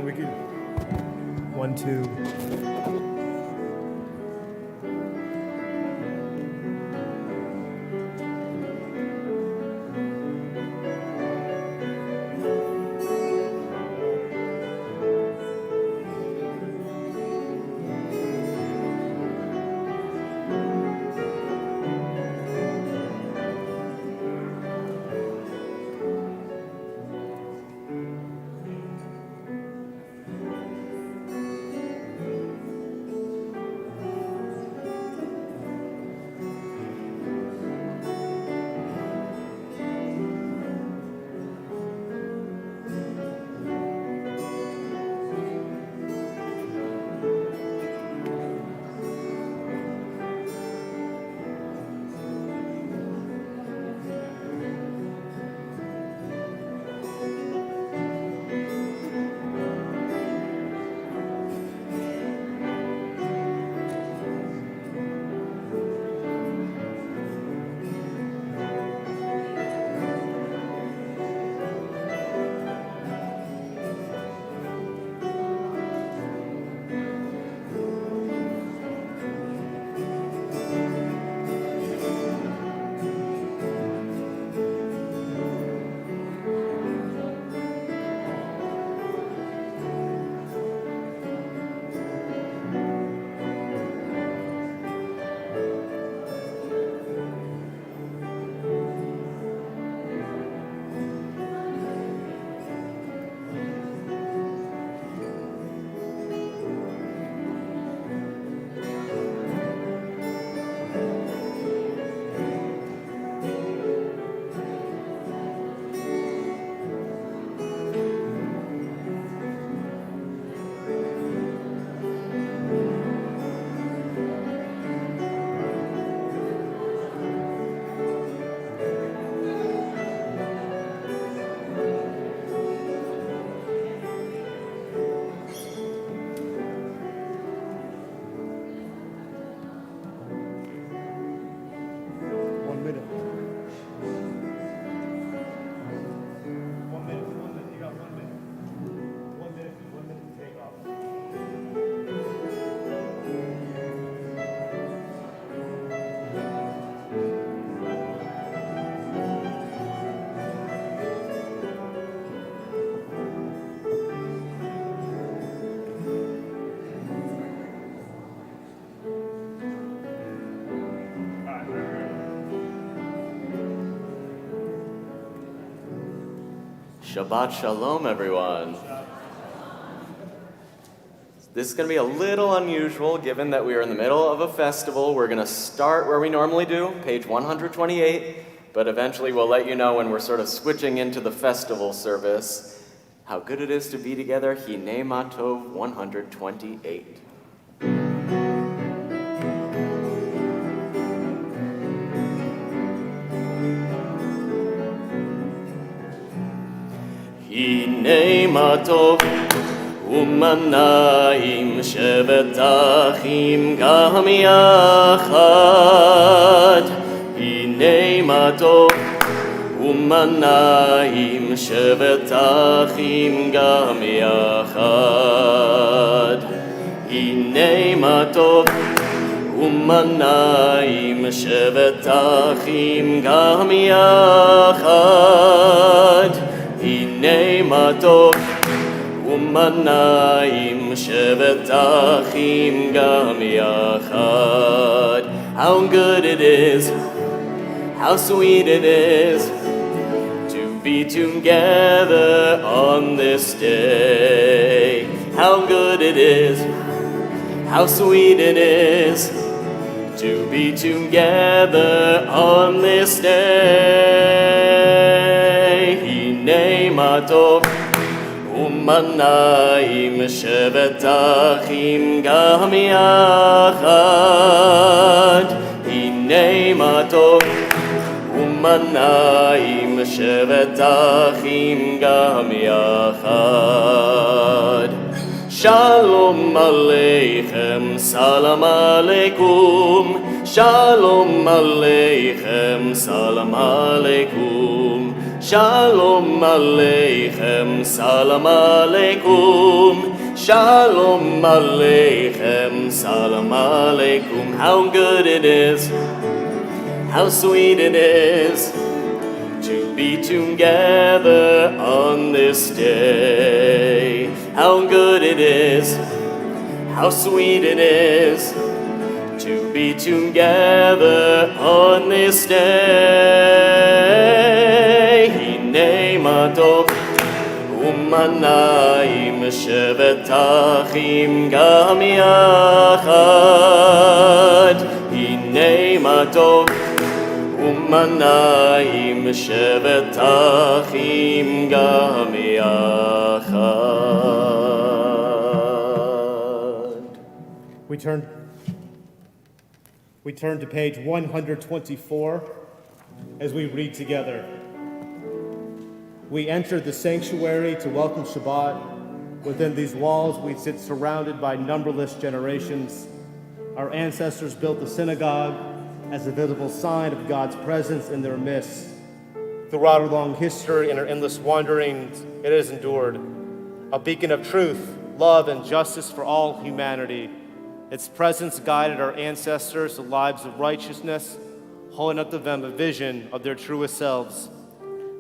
And we could 1, 2. Shabbat Shalom, everyone. This is going to be a little unusual given that we are in the middle of a festival. We're going to start where we normally do, page 128, but eventually we'll let you know when we're sort of switching into the festival service how good it is to be together. Hinei Matov 128. Hinei Matov Umanayim Shevet Achim Gam Yachad. Hinei Matov Umanayim Shevet Achim Gam Yachad. Hinei Matov Umanayim Shevet Achim Gam Yachad. Hinei Matov Umanayim Shevet Achim Gam Yachad. How good it is, how sweet it is to be together on this day. How good it is, how sweet it is to be together on this day. Hinei Matov Umanayim Shevet Achim Gam Yachad. Hinei Matov Umanayim Shevet Achim Gam Yachad. Shalom Aleichem, Salam Aleikum. Shalom Aleichem, Salam Aleikum. Shalom Aleichem, Salam Aleikum. Shalom Aleichem, Salam Aleikum. How good it is, how sweet it is to be together on this day. How good it is, how sweet it is to be together on this day. Hinei ma tov umanayim shevet achim gam yachad. Hinei ma tov umanayim shevet achim gam yachad. We turn to page 124 as we read together. We entered the sanctuary to welcome Shabbat. Within these walls, we sit surrounded by numberless generations. Our ancestors built the synagogue as a visible sign of God's presence in their midst. Throughout our long history and our endless wanderings, it has endured, a beacon of truth, love, and justice for all humanity. Its presence guided our ancestors to lives of righteousness, holding up to them a vision of their truest selves.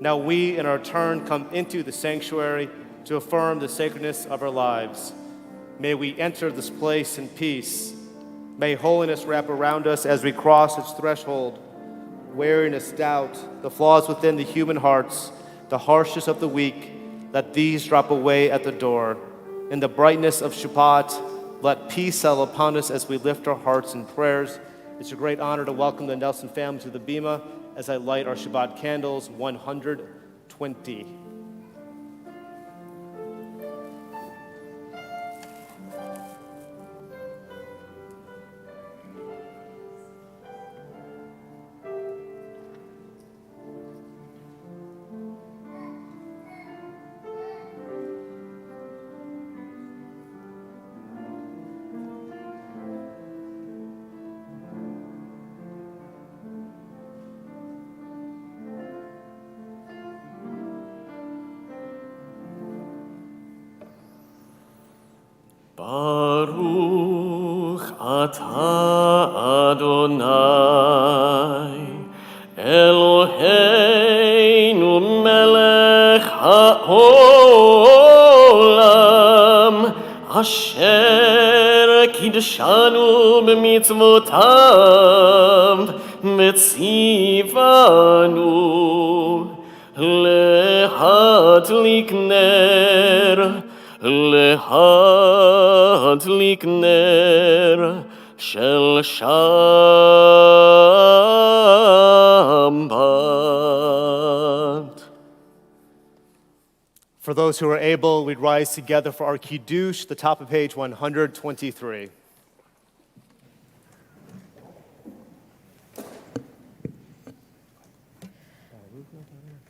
Now we, in our turn, come into the sanctuary to affirm the sacredness of our lives. May we enter this place in peace. May holiness wrap around us as we cross its threshold. Weariness, doubt, the flaws within the human hearts, the harshness of the weak, let these drop away at the door. In the brightness of Shabbat, let peace settle upon us as we lift our hearts in prayers. It's a great honor to welcome the Nelson family to the Bima as I light our Shabbat candles 120. Baruch atah Adonai Eloheinu melech haolam asher kidshanu b'mitzvotav metzivanu lehadlik ner להדליק נר של שבת. For those who are able, we'd rise together for our Kiddush, the top of page 123.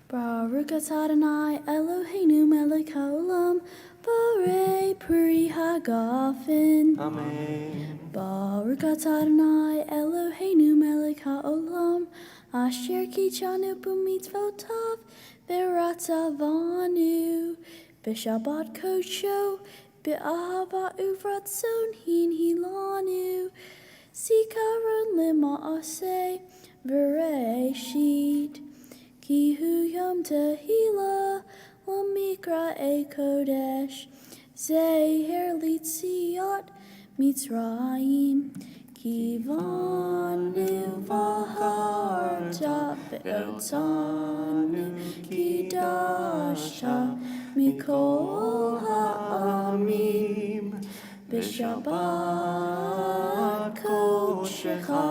Baruch atah Adonai Eloheinu melech haolam Borei Puri Hagafen. Amen. Baruch atah Adonai Eloheinu melech haolam Asher kitshanu b'mitzvotav v'ratzavanu b'shabbat kodsho b'ahava uvratzon hinhilanu zikaron lema'aseh v'reishit ki hu yom tehillah Mikra e Kodesh, Zeher Litziot Mitzrayim, Kivanu Vaharta Be'otanu Kidasha Mikol Ha'amim, B'Shabbat Kodshecha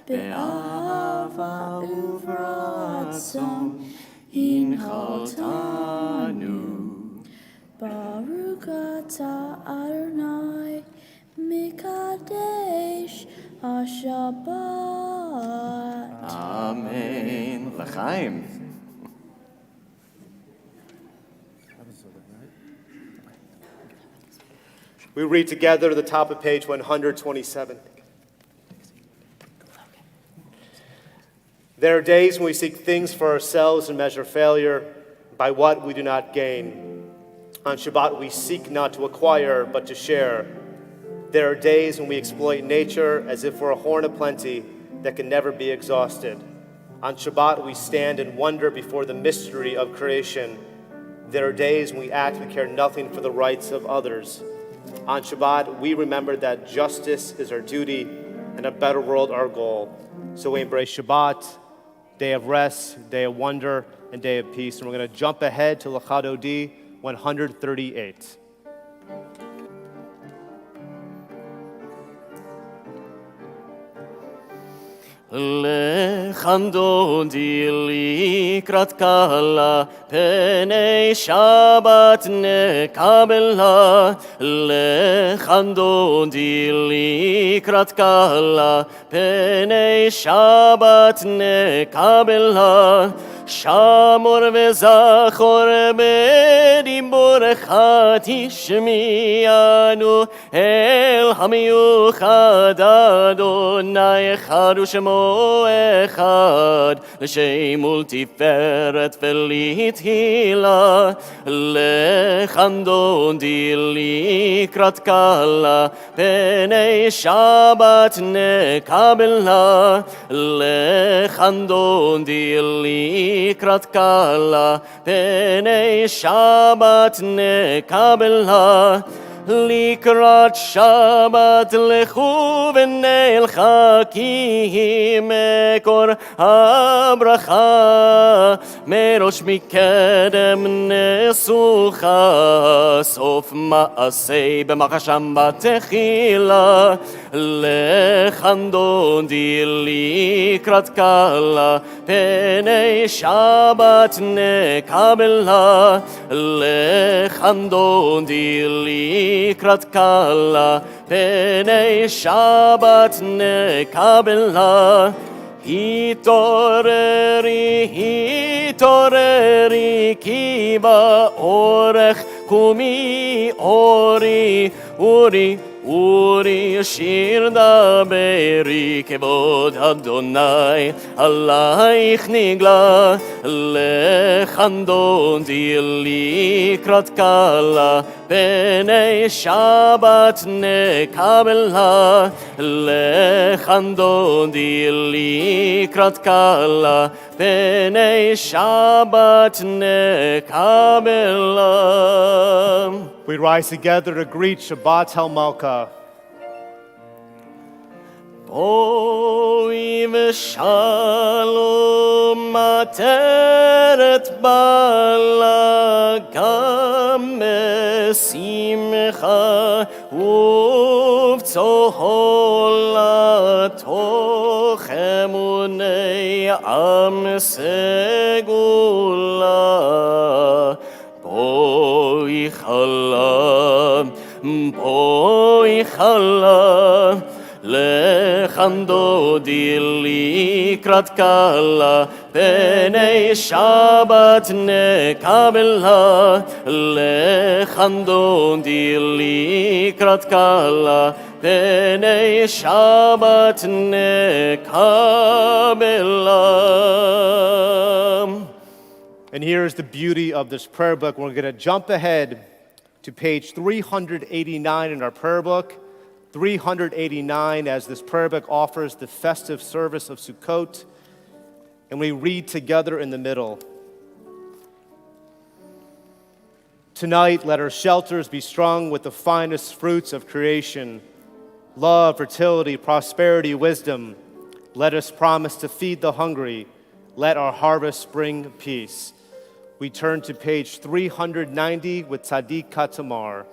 Be'ahava uvratzon Hinchaltanu. Baruch atah Adonai Mikadesh HaShabbat. Amen. L'chaim. We read together at the top of page 127. There are days when we seek things for ourselves and measure failure by what we do not gain. On Shabbat, we seek not to acquire, but to share. There are days when we exploit nature as if we're a horn of plenty that can never be exhausted. On Shabbat, we stand and wonder before the mystery of creation. There are days when we act and care nothing for the rights of others. On Shabbat, we remember that justice is our duty and a better world our goal. So we embrace Shabbat, day of rest, day of wonder, and day of peace. And we're going to jump ahead to Lachado D 138. Lechando di likrat kala penei Shabbat nekabela Lechando di likrat kala penei Shabbat nekabela Shamor וזכור בדיבורך תשמיענו אל המיוחד אדוני אחד ושמו אחד לשם ולתפארת ולתהילה לחנדון די לקראת קלה פני שבת נקבלה לחנדון די לקראת קלה פני שבת נקבלה לקראת שבת לכו ונלחקים מקור הברכה מראש מקדם נסוכה סוף מעשה במחשם בתחילה לחנדון די לקראת קלה פני שבת נקבלה לחנדון די לקראת קלה פני שבת נקבלה התעוררי התעוררי כי באורך קומי אורי אורי אורי שיר דברי כבוד אדוני עלייך נגלה לחנדון די לקראת קלה פני שבת נקבלה לחנדון די לקראת קלה פני שבת נקבלה. We rise together to greet Shabbat Malka. בואי ושלום עטרת בעלה גם משמחה ובצהולה תוך אמוני עם סגולה בואי חלה לחנדו די לקראת קלה פני שבת נקבלה לחנדו די לקראת קלה פני שבת נקבלה. And here is the beauty of this prayer book. We're going to jump ahead to page 389 in our prayer book. 389 as this prayer book offers the festive service of Sukkot. And we read together in the middle. Tonight, let our shelters be strung with the finest fruits of creation. Love, fertility, prosperity, wisdom. Let us promise to feed the hungry. Let our harvest bring peace. We turn to page 390 with Tzaddik Katamar.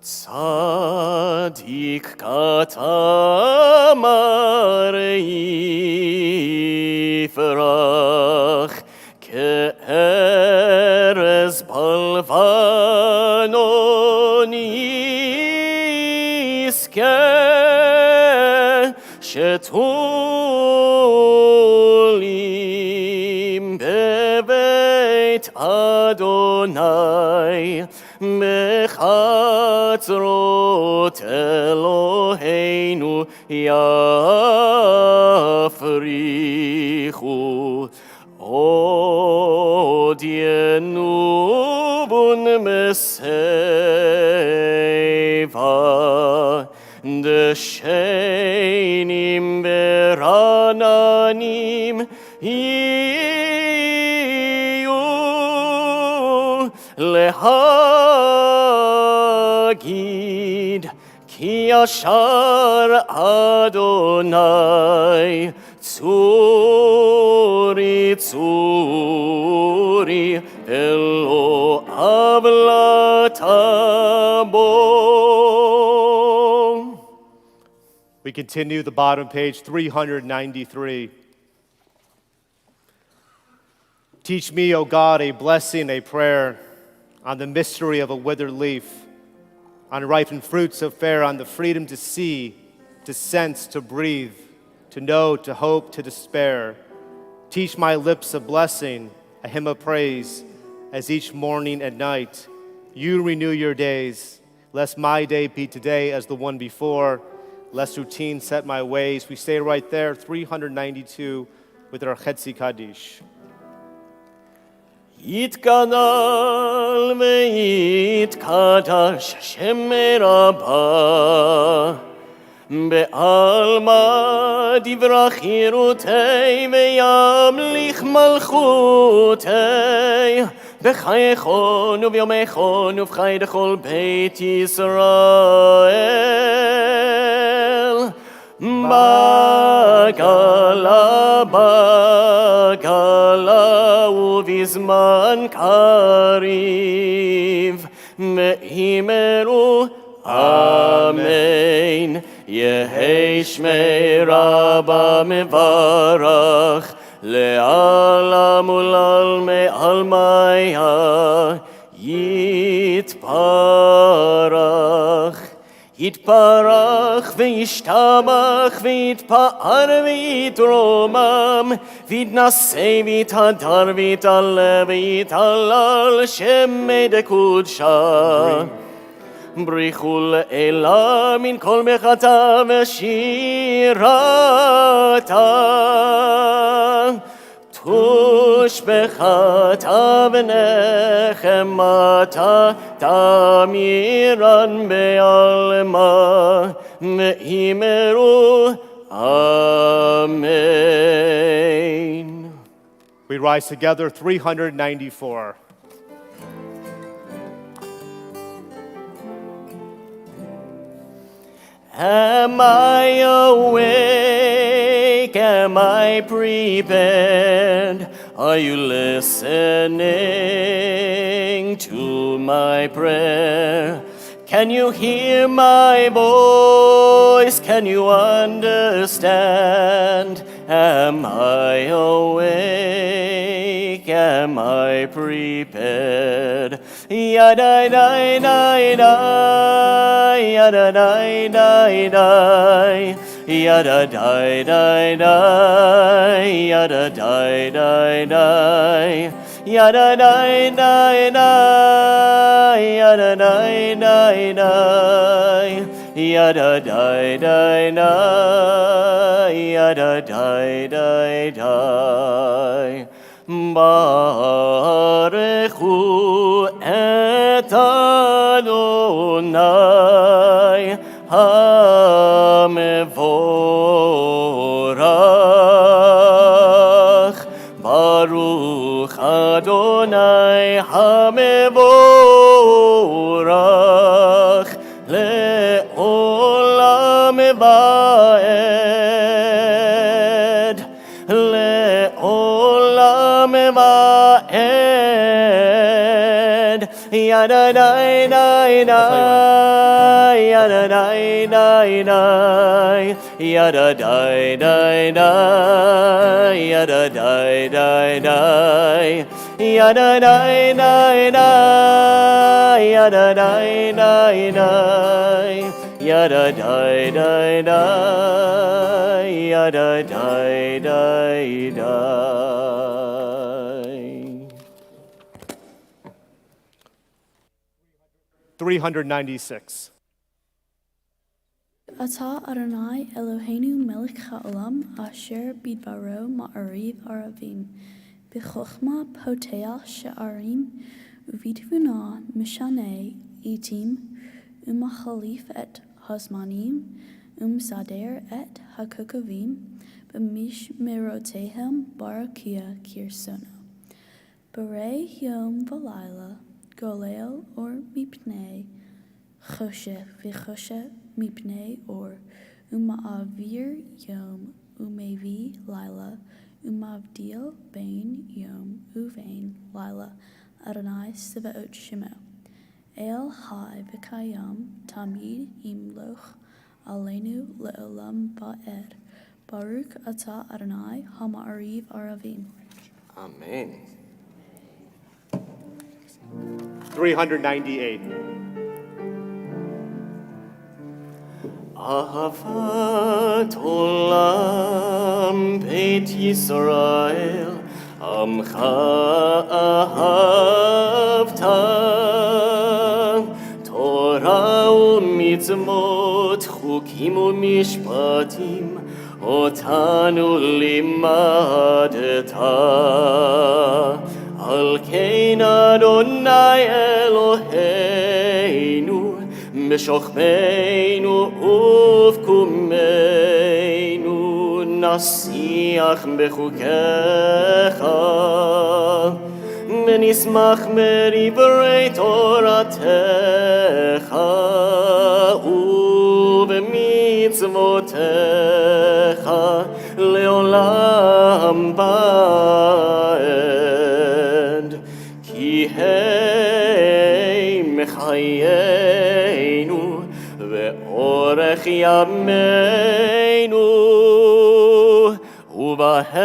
Tzaddik Katamar yifrach ke'erez balvanon yizkeh shetulim bebeit Adonai Adonai bechatzrot Eloheinu yafrichu od yenubun meseva deshenim berananim hiyu lehagid ki yashar Adonai Tzuri, tzuri, elo avlatabo. We continue the bottom page, 393. Teach me, O God, a blessing, a prayer on the mystery of a withered leaf, on ripened fruits of fair, on the freedom to see, to sense, to breathe, to know, to hope, to despair. Teach my lips a blessing, a hymn of praise, as each morning and night you renew your days. Lest my day be today as the one before, lest routine set my ways. We stay right there, 392, with our Chetzi Kaddish. Yitgadal ve'yitkadash Shem Rabbah Be'alma divrach yirutei ve'yamlich malchutei B'chayechon u'v'yomechon u'v'chay dechol Beit Yisrael Bagala u'vizman kariv Ve'imeru Amen Yehei Shmei Rabba Mevarach Le'alam u'lalmei almaya Yitparach Yitparach ve'yishtamach ve'yitpa'ar ve'yitromam V'yitnasei v'yithadar v'yitale v'yitalal Shemei dekudsha Brichul Elah min kol mechata v'shirata Tush bechata v'nechemata Tamiran be'alma Ve'imeru Amen. We rise together, 394. Am I awake? Am I prepared? Are you listening to my prayer? Can you hear my voice? Can you understand? Am I awake? Am I prepared? Yada-dai-dai-dai, yada-dai-dai-dai, yada-dai-dai-dai, yada-dai-dai-dai, yada-dai-dai-dai, yada-dai-dai-dai, yada-dai-dai-dai, yada-dai-dai-dai. Barechu et Adonai HaMevorach Baruch Adonai HaMevorach Le'olam va'ed Le'olam va'ed Yada-dai-dai-dai, yada-dai-dai-dai, yada-dai-dai-dai, yada-dai-dai-dai, yada-dai-dai-dai, yada-dai-dai-dai, yada-dai-dai-dai, yada-dai-dai-dai. 396. Ata Adonai Eloheinu melech haolam asher bidbaro ma'ariv aravim b'chochma poteach she'arim uvitvuna mishaneh itim umachalif et hazmanim umsader et hakokavim b'mishmerotehem barakia kirsono Berei yom v'layla golel or mipnei choshe v'choshe mipnei or uma'avir yom umevi laila umavdil bein yom uvein laila Adonai Sevaot Shemo El Hai v'kayam tamid imloch aleinu le'olam ba'ed Baruch Ata Adonai Hama'ariv Aravim. Amen. 398. Ahavat olam Beit Yisrael Amcha ahavta Torah u'mitzvot Chukim u'mishpatim Otanu limadeta Al kein Adonai Eloheinu Meshochmeinu uvkumeinu Nasiach bechukecha Menismach merivrei Toratecha Uvemitzvotecha Leolam ba'ed Ki hei mechayenu Ve'orech yameinu Ubahem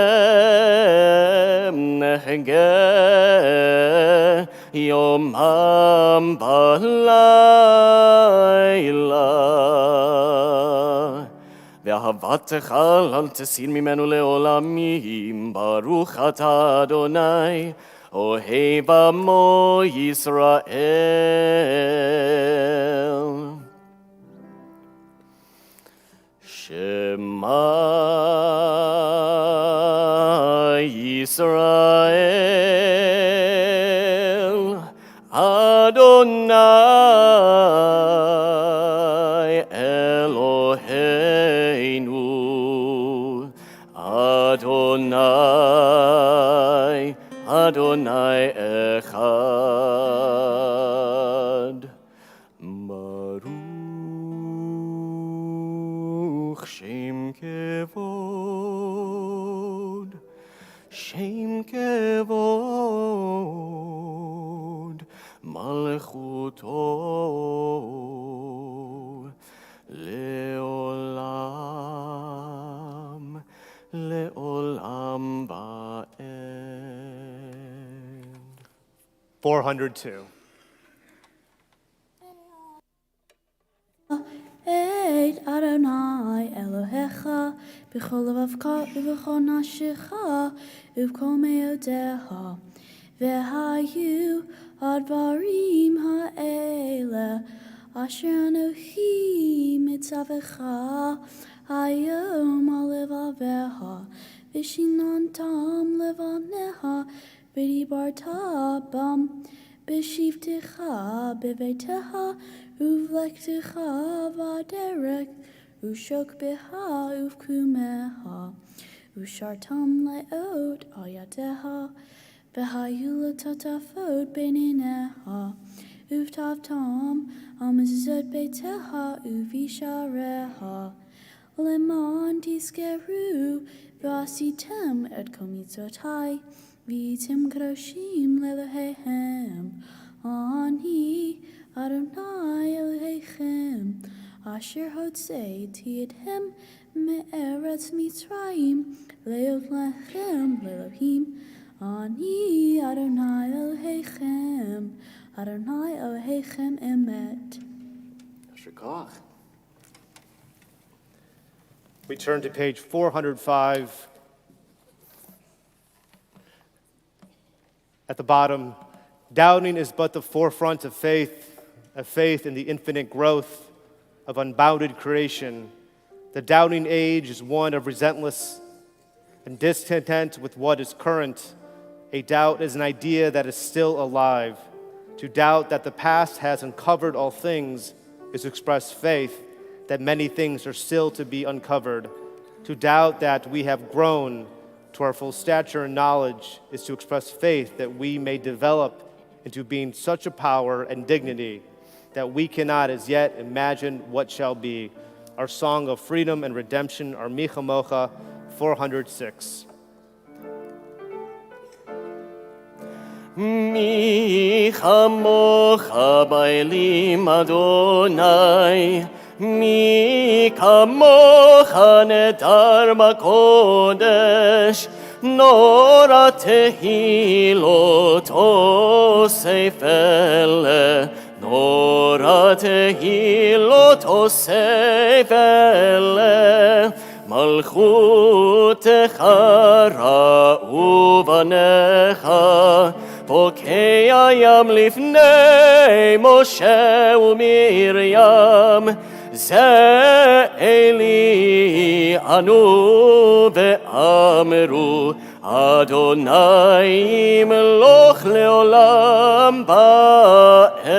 nehge Yomam balayla Ve'ahavatecha al tesir mimenu leolamim Baruch ata Adonai Ohev amo Yisrael Shema Yisrael Adonai Eloheinu Adonai Echad Baruch Shem Kevod Malchuto Leolam Ba'ed 402. Et Adonai Elohecha b'chol levavcha u'v'chol nafshecha u'v'kol me'odecha v'hayu advarim ha'ele asher anochi mitzavecha hayom alevavecha v'shinantam levanecha v'dibarta bam b'shivtecha b'veitecha Uvlektecha vaderek, ushok beha uvkumeha, ushartam leot ayateha, behayula tatafot benineha, uvtavtam amazot beteha uvishareha, leman tiskeru vasitem et komitzotai, vitim kadoshim lelohehem, ani Adonai Elohechem, Asher Hotzei Tiedhem Me'eretz Mitzrayim, Leot Lechem Lelohim, Ani Adonai Elohechem, Adonai Elohechem Emet. Shukach. We turn to page 405. At the bottom, doubting is but the forefront of faith. a faith in the infinite growth of unbounded creation. The doubting age is one of resentless and discontent with what is current. A doubt is an idea that is still alive. To doubt that the past has uncovered all things is to express faith that many things are still to be uncovered. To doubt that we have grown to our full stature and knowledge is to express faith that we may develop into being such a power and dignity that we cannot as yet imagine what shall be. Our song of freedom and redemption, our Mi Chamocha, 406. Mi chamocha ba'elim Adonai, mi kamocha nedar b'kodesh, nora tehilot osef ele, nora tehilot osef ele, malchutecha ra'u banecha, פוקי הים לפני משה ומרים, זה אלי ענו ואמרו, אדוני ימלוך לעולם ועד.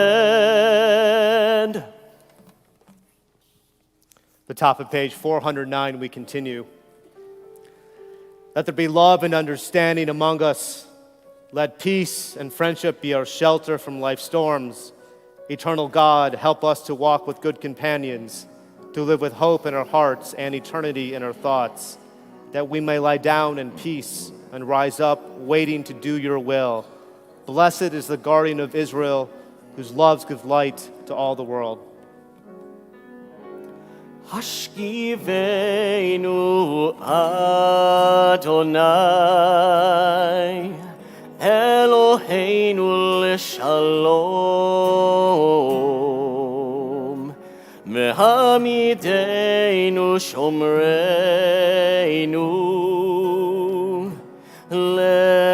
The top of page 409, we continue. Let there be love and understanding among us. Let peace and friendship be our shelter from life's storms. Eternal God, help us to walk with good companions, to live with hope in our hearts and eternity in our thoughts, that we may lie down in peace and rise up, waiting to do your will. Blessed is the guardian of Israel, whose loves give light to all the world. Hashkivenu Adonai, Eloheinu l'shalom, Mehamidenu shomreinu lechaim.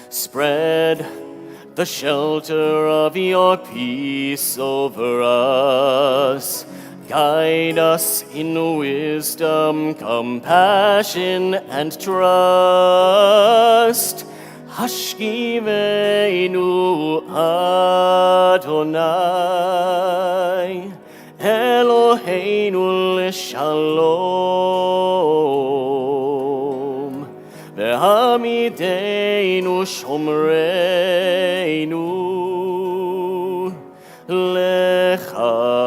Spread the shelter of your peace over us. Guide us in wisdom, compassion, and trust. Hashkivenu Adonai, Eloheinu l'shalom, ve'hamidenu shomreinu lechaim.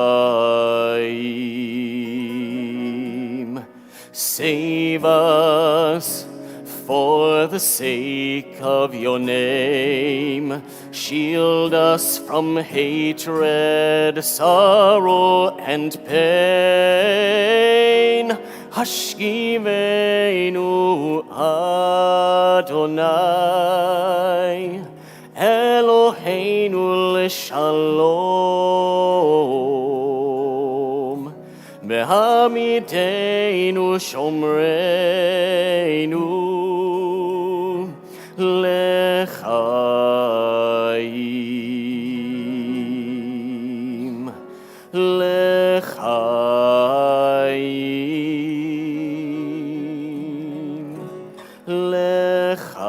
Save us for the sake of your name. Shield us from hatred, sorrow, and pain. Hashkivenu Adonai, Eloheinu l'shalom, Behamidenu shomreinu lechaim, lechaim, lechaim.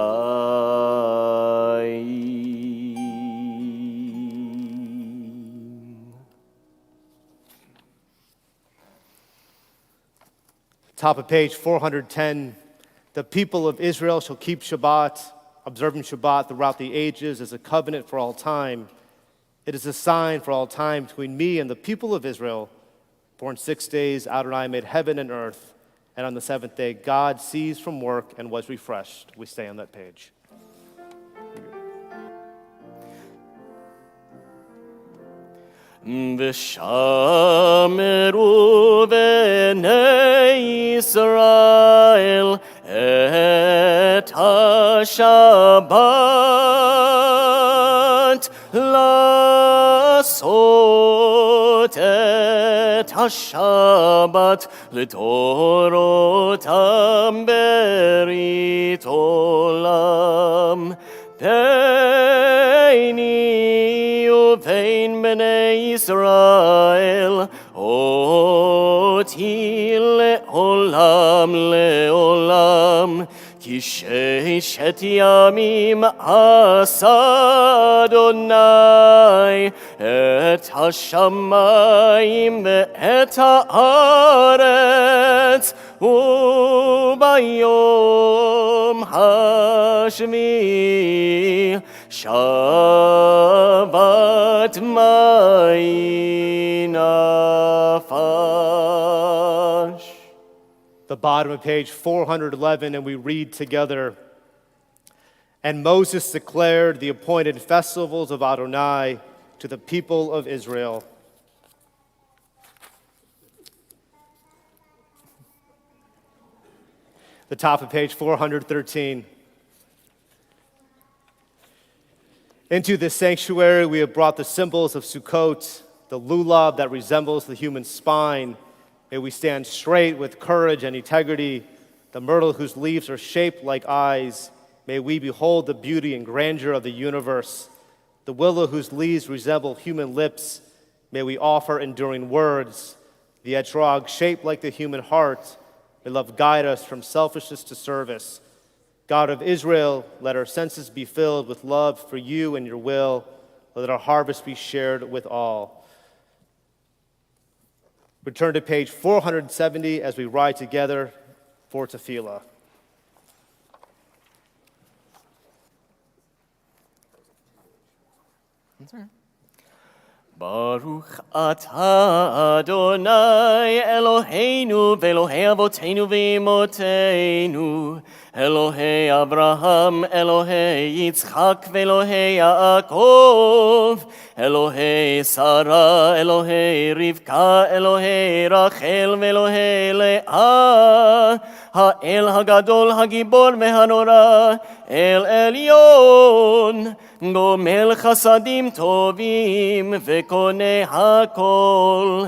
Top of page 410. The people of Israel shall keep Shabbat, observing Shabbat throughout the ages as a covenant for all time. It is a sign for all time between me and the people of Israel. For in 6 days Adonai made heaven and earth, and on the seventh day God ceased from work and was refreshed. We stay on that page. V'shameru b'nei Yisrael et ha-Shabbat la'asot et ha-Shabbat l'torotam berit olam ביני ובין בני ישראל, אותי לעולם לעולם, כי ששת ימים עשה אדוני את השמיים ואת הארץ, וביום השביעי שבת מי נפש. The bottom of page 411, and we read together. And Moses declared the appointed festivals of Adonai to the people of Israel. The top of page 413. Into this sanctuary we have brought the symbols of Sukkot, the lulav that resembles the human spine. May we stand straight with courage and integrity, the myrtle whose leaves are shaped like eyes. May we behold the beauty and grandeur of the universe. The willow whose leaves resemble human lips. May we offer enduring words. The etrog shaped like the human heart. May love guide us from selfishness to service. God of Israel, let our senses be filled with love for you and your will. Let our harvest be shared with all. Return to page 470 as we ride together for tefillah. Baruch atah Adonai Eloheinu ve'Elohei Avoteinu ve'Imotenu, Elohei Abraham, Elohei Yitzchak ve'Elohei Yaakov, Elohei Sarah, Elohei Rivka, Elohei Rachel ve'Elohei Leah, Ha'el Hagadol Hagibor ve'Hanora, El Elyon, גומל חסדים טובים וקונה הכל,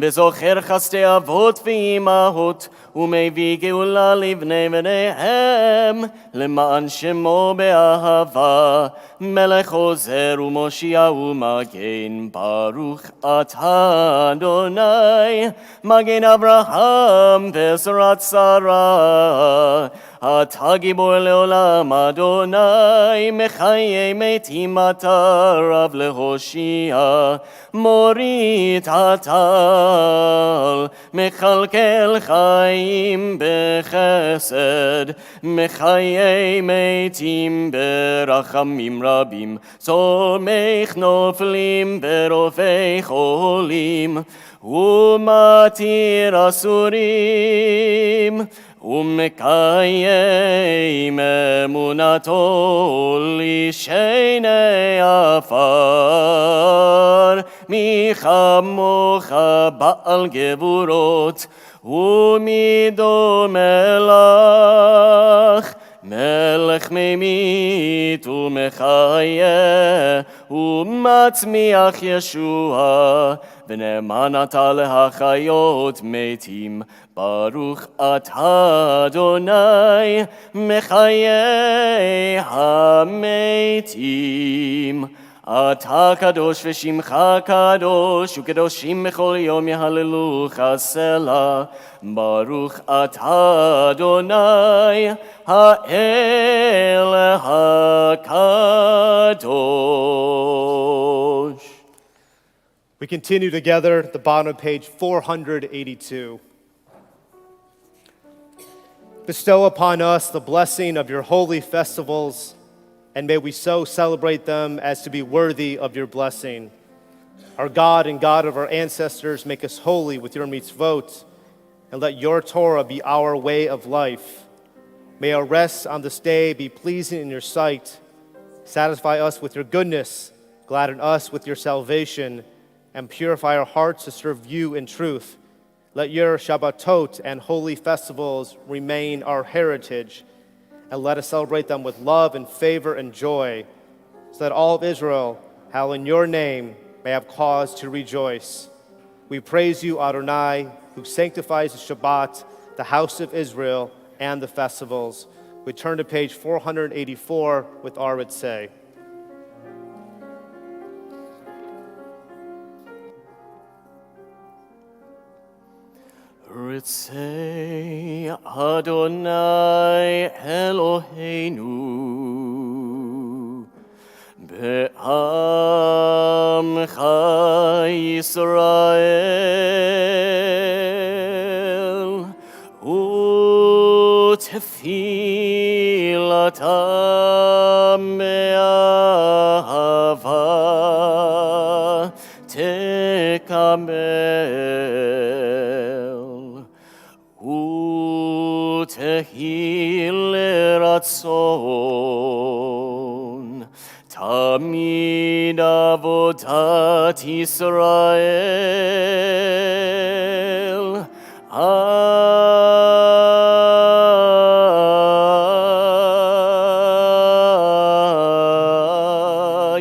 וזוכר חסדי אבות ואימהות, ומביא גאולה לבני בניהם, למען שמו באהבה, מלך עוזר ומושיע ומגן. ברוך אתה אדוני, מגן אברהם ועזרת שרה, אתה גיבור לעולם אדוני, מחיי מתים אתה רב להושיע, מוריד הטל, מכלכל חיים בחסד, מחיי מתים ברחמים רבים, צומח נופלים ורופא חולים, ומתיר אסורים, ומקיים אמונתו לשני עפר, מי כמוך בעל גבורות, ומי דומה לך, מלך ממית ומחיה, ומצמיח ישוע, ונאמן אתה להחיות מתים. ברוך אתה אדוני, מחיי המתים. אתה קדוש ושמך קדוש, וקדושים בכל יום יהללוך סלה. ברוך אתה אדוני, האל הקדוש. We continue together at the bottom of page 482. Bestow upon us the blessing of your holy festivals, and may we so celebrate them as to be worthy of your blessing. Our God and God of our ancestors, make us holy with your mitzvot, and let your Torah be our way of life. May our rest on this day be pleasing in your sight. Satisfy us with your goodness, gladden us with your salvation, and purify our hearts to serve you in truth. Let your Shabbatot and holy festivals remain our heritage, and let us celebrate them with love and favor and joy, so that all of Israel, how in your name, may have cause to rejoice. We praise you, Adonai, who sanctifies the Shabbat, the house of Israel, and the festivals. We turn to page 484 with Arvid Say. Ritzei Adonai Eloheinu Be'amcha Yisrael Utfilatam me'ahava tekamel Utehil ratzon Tamid avodat Yisrael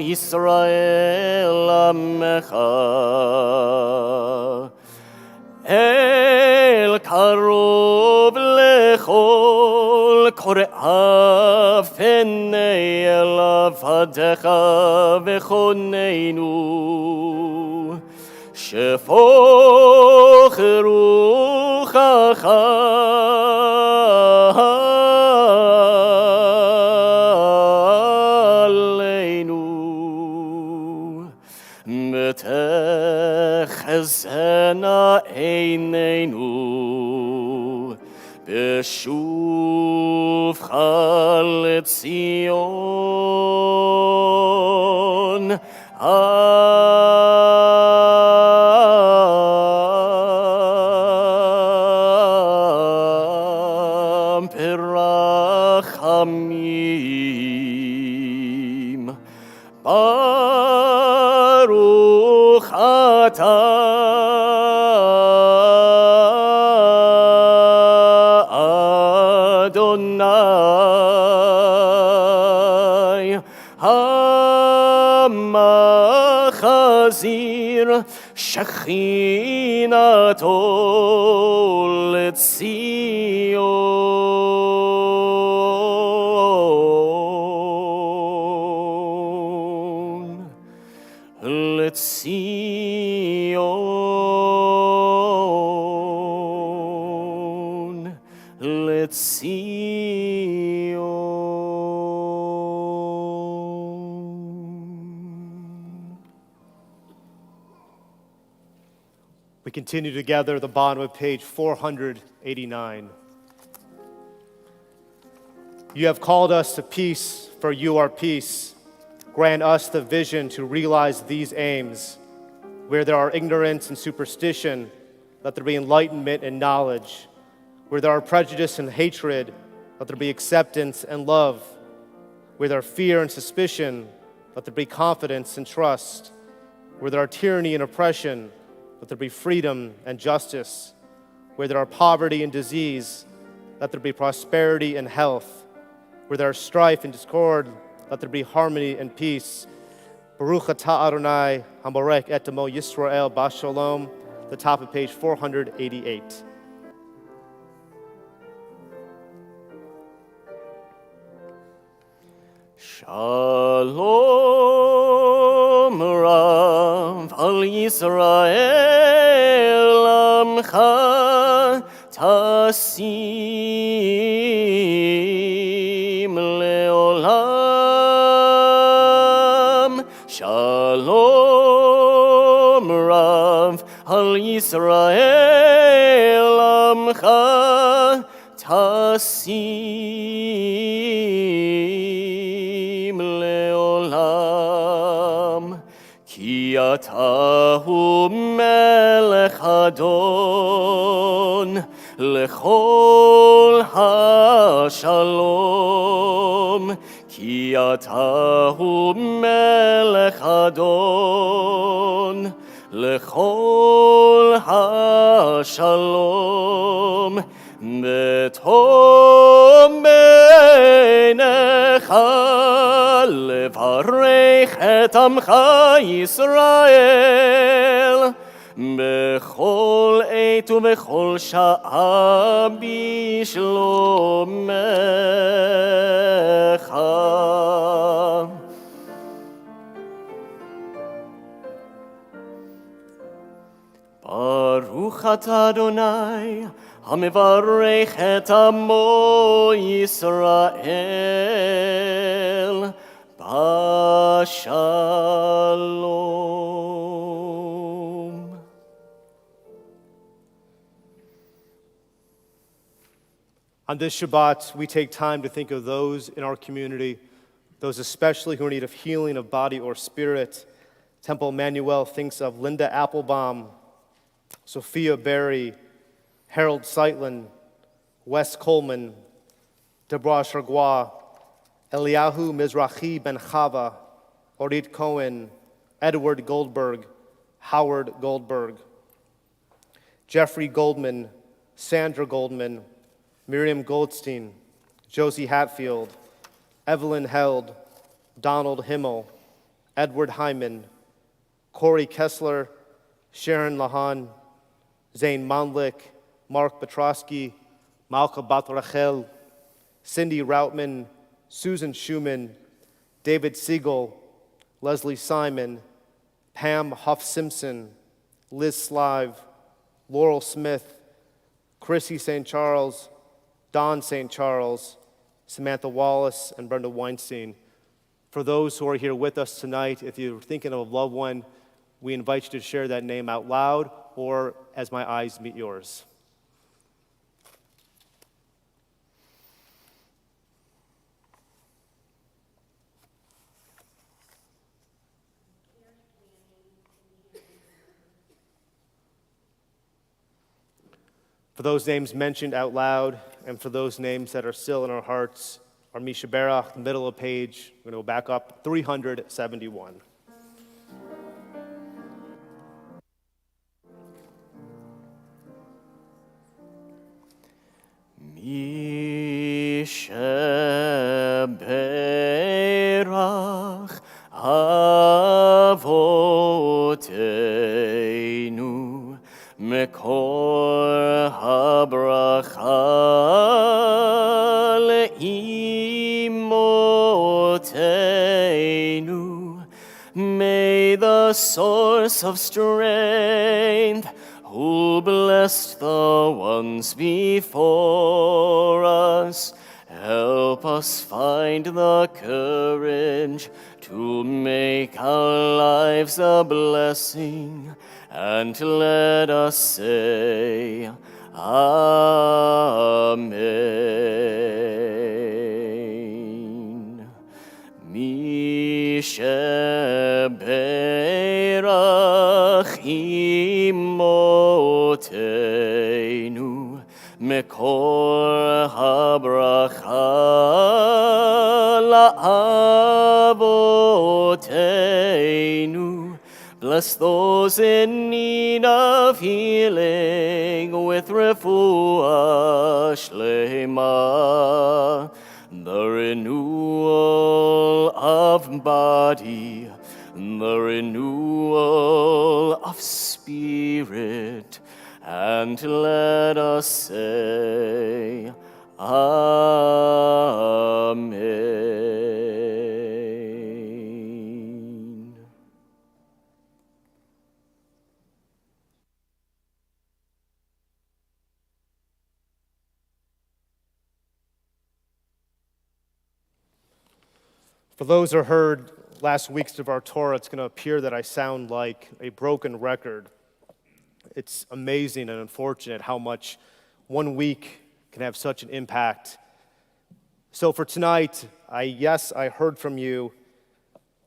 Yisrael amecha El karov lechol kore'av penei elav hadecha v'choneinu shefoch ruchacha aleinu betechezena eineinu b'shuvcha leTzion Perachamim Baruch atah Adonai HaMachazir Shechinato We continue together the bond with page 489. You have called us to peace, for you are peace. Grant us the vision to realize these aims. Where there are ignorance and superstition, let there be enlightenment and knowledge. Where there are prejudice and hatred, let there be acceptance and love. Where there are fear and suspicion, let there be confidence and trust. Where there are tyranny and oppression, let there be freedom and justice. Where there are poverty and disease, let there be prosperity and health. Where there are strife and discord, let there be harmony and peace. Baruch atah Adonai hamorech et amo Yisrael bashalom. The top of page 488. Shalom Rav al Yisrael amcha tasim leolam. Shalom Rav al Yisrael amcha tasim leolam. Ki atahu melech adon lechol hashalom. Ki atahu melech adon lechol hashalom. Betom beinecha levarech et amcha Yisrael בכל עת ובכל שעה בשלומך. ברוך אתה אדוני, המברך את עמו ישראל בשלום. On this Shabbat, we take time to think of those in our community, those especially who are in need of healing of body or spirit. Temple Emanu-El thinks of Linda Applebaum, Sophia Berry, Harold Seitlin, Wes Coleman, Deborah Chargois, Eliyahu Mizrahi Ben Chava, Orit Cohen, Edward Goldberg, Howard Goldberg, Jeffrey Goldman, Sandra Goldman, Miriam Goldstein, Josie Hatfield, Evelyn Held, Donald Himmel, Edward Hyman, Corey Kessler, Sharon Lahan, Zane Mondlik, Mark Petrosky, Malka Bat-Rachel, Cindy Routman, Susan Schumann, David Siegel, Leslie Simon, Pam Huff-Simpson, Liz Slive, Laurel Smith, Chrissy St. Charles, Don St. Charles, Samantha Wallace, and Brenda Weinstein. For those who are here with us tonight, if you're thinking of a loved one, we invite you to share that name out loud or as my eyes meet yours. For those names mentioned out loud, and for those names that are still in our hearts, our Misha Berach, the middle of the page, we're going to go back up, 371. Misha Berach Avoteinu Mekor habracha le'imoteinu. May the source of strength, who blessed the ones before us, help us find the courage to make our lives a blessing, and let us say, Amen. Misha Berach imoteinu Mekor habracha la'avoteinu. Bless those in need of healing with refuah shlema, the renewal of body, the renewal of spirit, and let us say, Amen. For those who heard last week's of our Torah, it's going to appear that I sound like a broken record. It's amazing and unfortunate how much 1 week can have such an impact. So for tonight, I heard from you,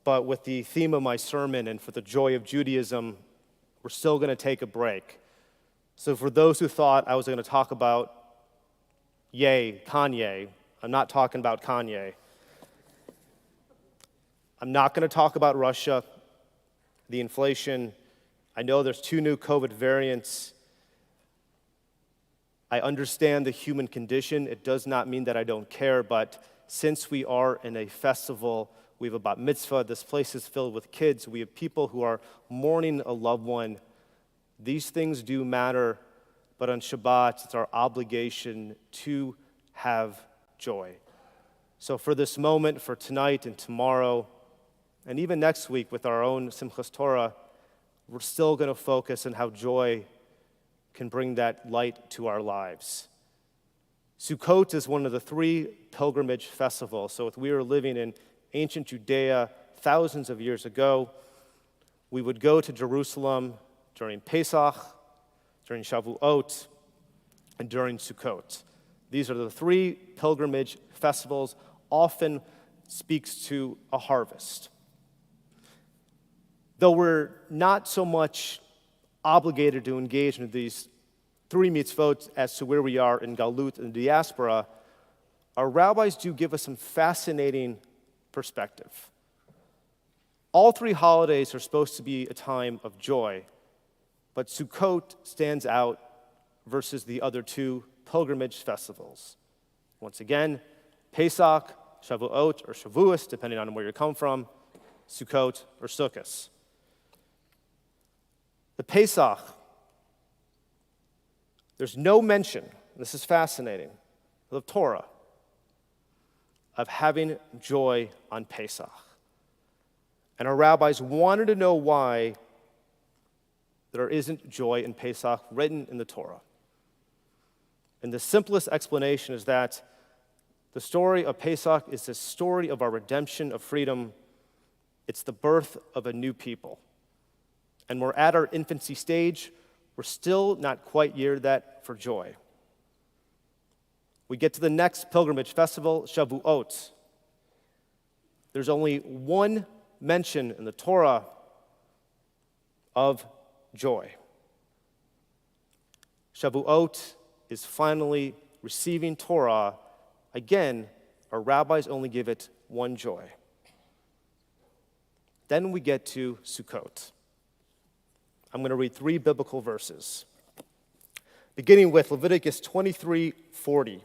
but with the theme of my sermon and for the joy of Judaism, we're still going to take a break. So for those who thought I was going to talk about Kanye, I'm not talking about Kanye. I'm not going to talk about Russia, the inflation. I know there's 2 new COVID variants. I understand the human condition. It does not mean that I don't care, but since we are in a festival, we have a bat mitzvah, this place is filled with kids, we have people who are mourning a loved one. These things do matter, but on Shabbat, it's our obligation to have joy. So for this moment, for tonight and tomorrow, and even next week with our own Simchas Torah, we're still going to focus on how joy can bring that light to our lives. Sukkot is one of the 3 pilgrimage festivals. So if we were living in ancient Judea thousands of years ago, we would go to Jerusalem during Pesach, during Shavuot, and during Sukkot. These are the 3 pilgrimage festivals, often speaks to a harvest. Though we're not so much obligated to engage in these 3 mitzvot as to where we are in Galut and diaspora, our rabbis do give us some fascinating perspective. All 3 holidays are supposed to be a time of joy, but Sukkot stands out versus the other 2 pilgrimage festivals. Once again, Pesach, Shavuot, or Shavuos, depending on where you come from, Sukkot, or Sukkos. The Pesach, there's no mention, this is fascinating, the Torah, of having joy on Pesach. And our rabbis wanted to know why there isn't joy in Pesach written in the Torah. And the simplest explanation is that the story of Pesach is the story of our redemption of freedom. It's the birth of a new people. And we're at our infancy stage. We're still not quite near that for joy. We get to the next pilgrimage festival, Shavuot. There's only 1 mention in the Torah of joy. Shavuot is finally receiving Torah. Again, our rabbis only give it 1 joy. Then we get to Sukkot. I'm going to read 3 biblical verses, beginning with Leviticus 23:40.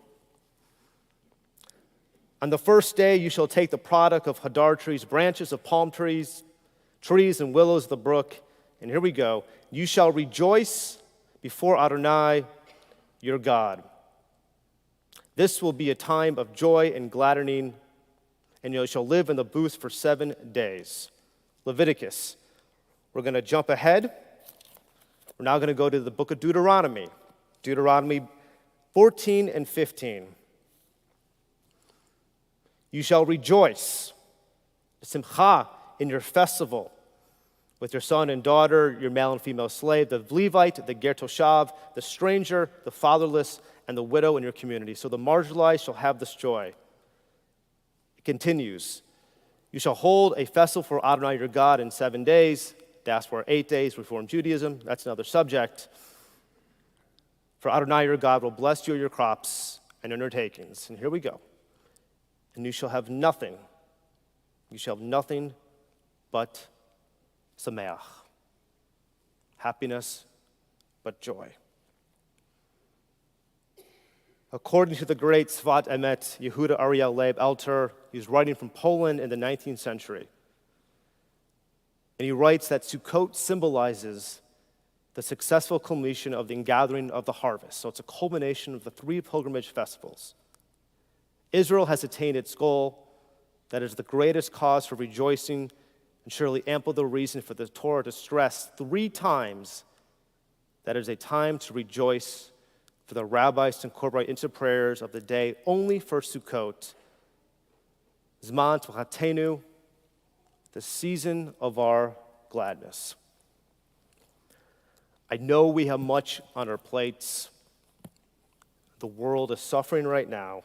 On the first day you shall take the product of hadar trees, branches of palm trees, trees and willows of the brook, and here we go. You shall rejoice before Adonai, your God. This will be a time of joy and gladdening, and you shall live in the booth for 7 days. Leviticus. We're going to jump ahead. We're now going to go to the book of Deuteronomy. Deuteronomy 14 and 15. You shall rejoice, simcha, in your festival, with your son and daughter, your male and female slave, the Levite, the ger toshav, the stranger, the fatherless, and the widow in your community. So the marginalized shall have this joy. It continues. You shall hold a festival for Adonai your God in 7 days. Diaspora 8 days, Reform Judaism. That's another subject. For Adonai your God will bless you your crops and undertakings. And here we go. And you shall have nothing. You shall have nothing but sameach. Happiness, but joy. According to the great Svat Emet, Yehuda Ariel Leib Alter, he's writing from Poland in the 19th century. And he writes that Sukkot symbolizes the successful culmination of the ingathering of the harvest. So it's a culmination of the 3 pilgrimage festivals. Israel has attained its goal. That is the greatest cause for rejoicing, and surely ample the reason for the Torah to stress 3 times that it is a time to rejoice, for the rabbis to incorporate into prayers of the day only for Sukkot. Zman Tzvachatenu, the season of our gladness. I know we have much on our plates. The world is suffering right now.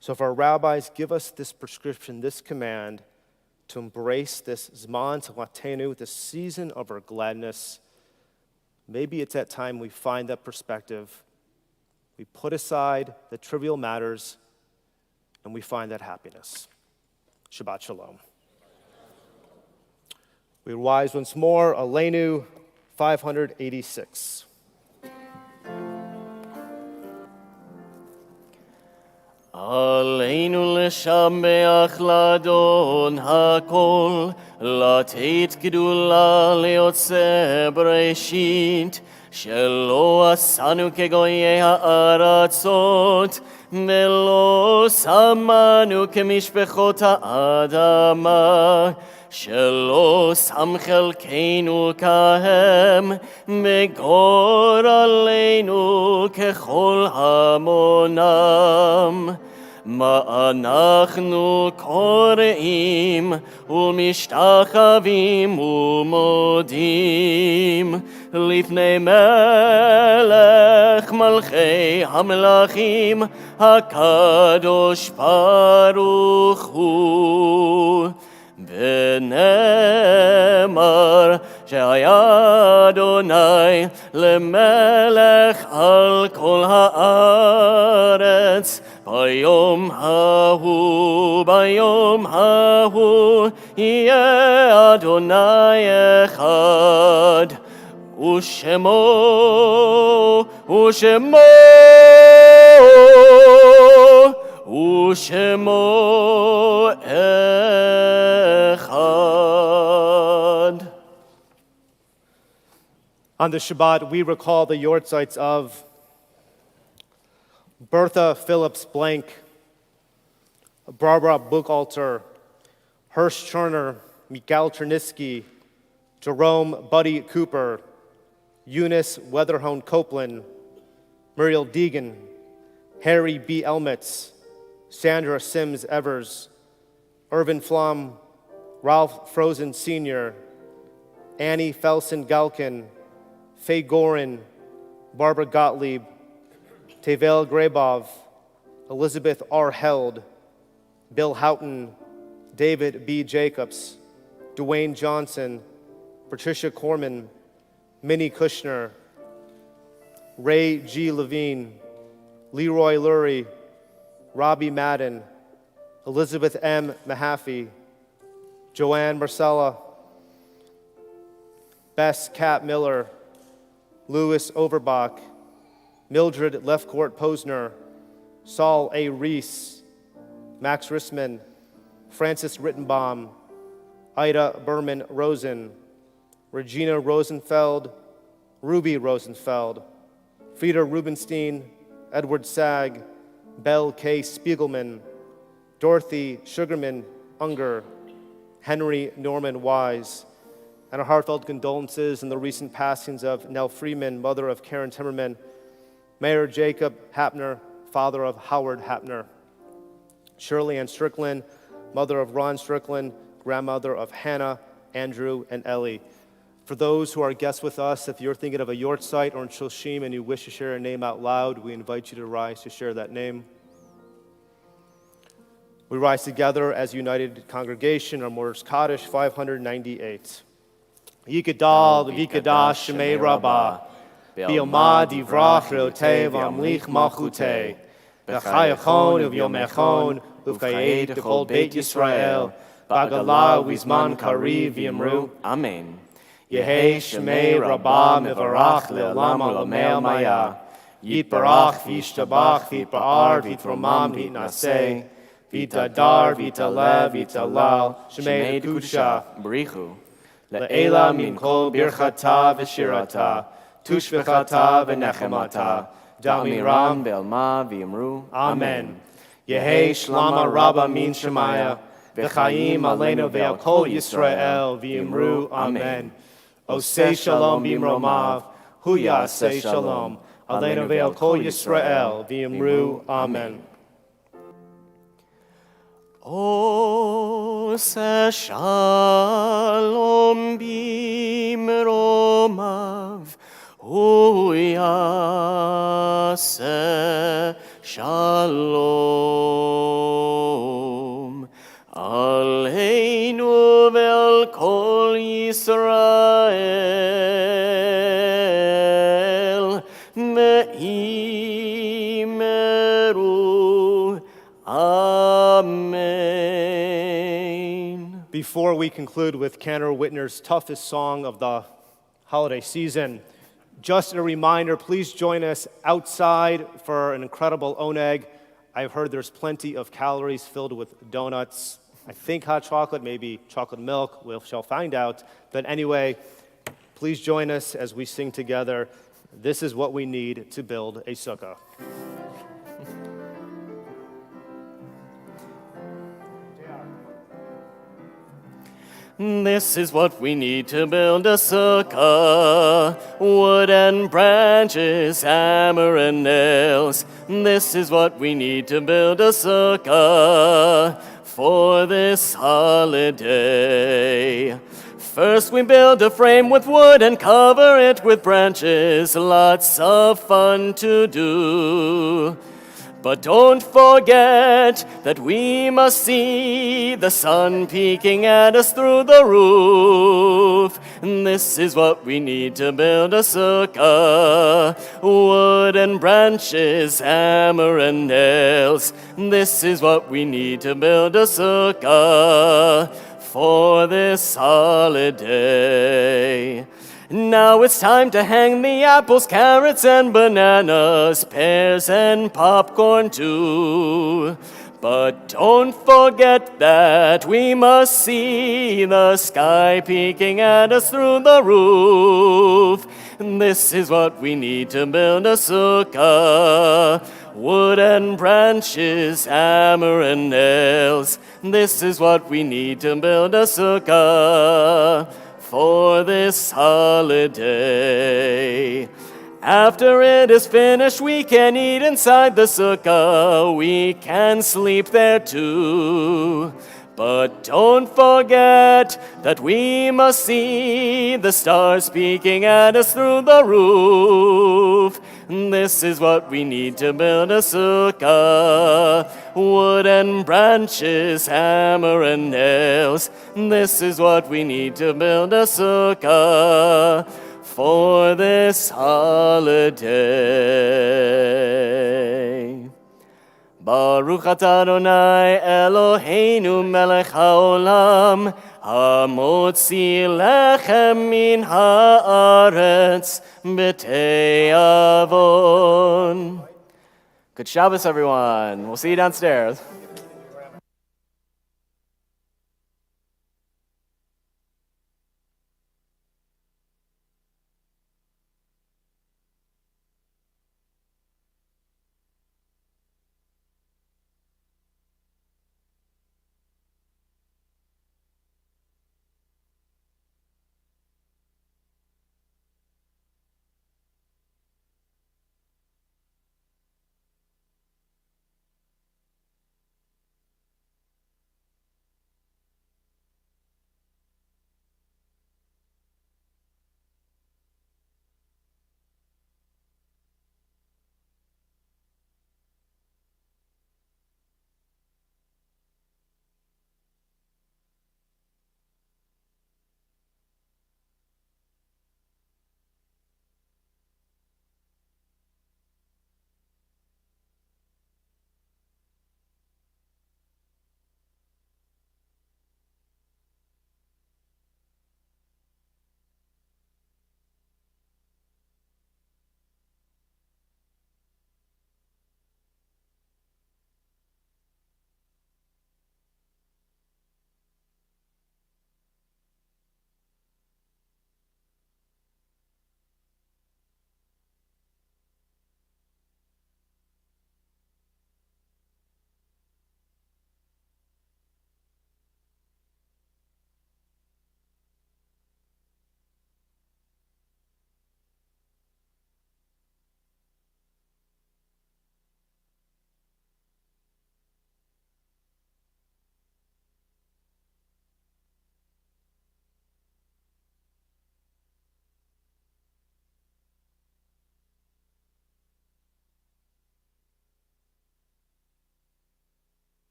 So if our rabbis give us this prescription, this command, to embrace this Zman Tzvachatenu, the season of our gladness, maybe it's that time we find that perspective, we put aside the trivial matters, and we find that happiness. Shabbat Shalom. We rise once more, Aleinu 586. עלינו לשבח לאדון הכל, לתת גדולה ליוצא בראשית, שלא עשנו כגויי הארצות, ולא שמנו כמשפחות האדמה, שלא שם חלקנו כהם, וגורלנו ככל המונם. מה אנחנו קוראים ומשתחווים ומודים לפני מלך מלכי המלכים הקדוש ברוך הוא. ונאמר שהיה אדוני למלך על כל הארץ. ביום ההוא יהיה אדוני אחד, ושמו אחד. On the Shabbat, we recall the yortzites of Bertha Phillips Blank, Barbara Buchalter, Hirsch Turner, Mikael Chernisky, Jerome Buddy Cooper, Eunice Weatherhone Copeland, Muriel Deegan, Harry B. Elmitz, Sandra Sims Evers, Irvin Flom, Ralph Frozen Sr., Annie Felsen Galkin, Faye Gorin, Barbara Gottlieb, Tevel Grabov, Elizabeth R. Held, Bill Houghton, David B. Jacobs, Dwayne Johnson, Patricia Corman, Minnie Kushner, Ray G. Levine, Leroy Lurie, Robbie Madden, Elizabeth M. Mahaffey, Joanne Marcella, Bess Cat Miller, Louis Overbach, Mildred Lefcourt Posner, Saul A. Reese, Max Rissman, Francis Rittenbaum, Ida Berman Rosen, Regina Rosenfeld, Ruby Rosenfeld, Frieda Rubenstein, Edward Sag, Belle K. Spiegelman, Dorothy Sugarman Unger, Henry Norman Wise, and our heartfelt condolences in the recent passings of Nell Freeman, mother of Karen Timmerman, Mayor Jacob Hapner, father of Howard Hapner, Shirley Ann Strickland, mother of Ron Strickland, grandmother of Hannah, Andrew, and Ellie. For those who are guests with us, if you're thinking of a yortzeit or in Shilshim and you wish to share a name out loud, we invite you to rise to share that name. We rise together as a united congregation on Morris Kaddish 598. Yikadal v'ikadash shemei rabbah, bi'omad yivrach reotei v'amlich malchutei, b'chayachon uv'yomechon uv'chayed d'chol Beit Yisrael, b'agalah v'zman kariv v'yamru. Amen. Yehei shemei rabbah mevarach le'olam olamei maya, yitbarach v'yishtabach v'yitba'ar v'yitromam v'yitnaseh, v'yitadar v'yitalev v'yitalal shemei d'kudusha Brichu. Le'ela min kol birchata v'shirata, tushvechata v'nechemata, damiram be'alma v'yamru. Amen. Yehei shlama rabba min shemaya, v'chaim aleinu ve'al kol Yisrael v'yimru. Amen. Osei shalom b'imromav, hu yaseh shalom, aleinu ve'al kol Yisrael v'yimru. Amen. Ose shalom bimromav, hu yaseh shalom, aleinu ve'al kol Yisrael ve'imeru. Amen. Before we conclude with Cantor Whitner's toughest song of the holiday season, just a reminder, please join us outside for an incredible oneg. I've heard there's plenty of calories filled with donuts. I think hot chocolate, maybe chocolate milk. We shall find out. But anyway, please join us as we sing together. This is what we need to build a sukkah. This is what we need to build a sukkah: wood and branches, hammer and nails. This is what we need to build a sukkah for this holiday. First we build a frame with wood and cover it with branches. Lots of fun to do. But don't forget that we must see the sun peeking at us through the roof. And this is what we need to build a sukkah: wood and branches, hammer and nails. This is what we need to build a sukkah for this holiday. Now it's time to hang the apples, carrots, and bananas, pears and popcorn too. But don't forget that we must see the sky peeking at us through the roof. And this is what we need to build a sukkah: wood and branches, hammer and nails. This is what we need to build a sukkah for this holiday. After it is finished, we can eat inside the sukkah. We can sleep there too. But don't forget that we must see the stars peeking at us through the roof. This is what we need to build a sukkah: wood and branches, hammer and nails. This is what we need to build a sukkah for this holiday. Baruch atah Adonai Eloheinu melech haolam, hamotzi lechem min haaretz b'tei avon. Good Shabbos, everyone. We'll see you downstairs.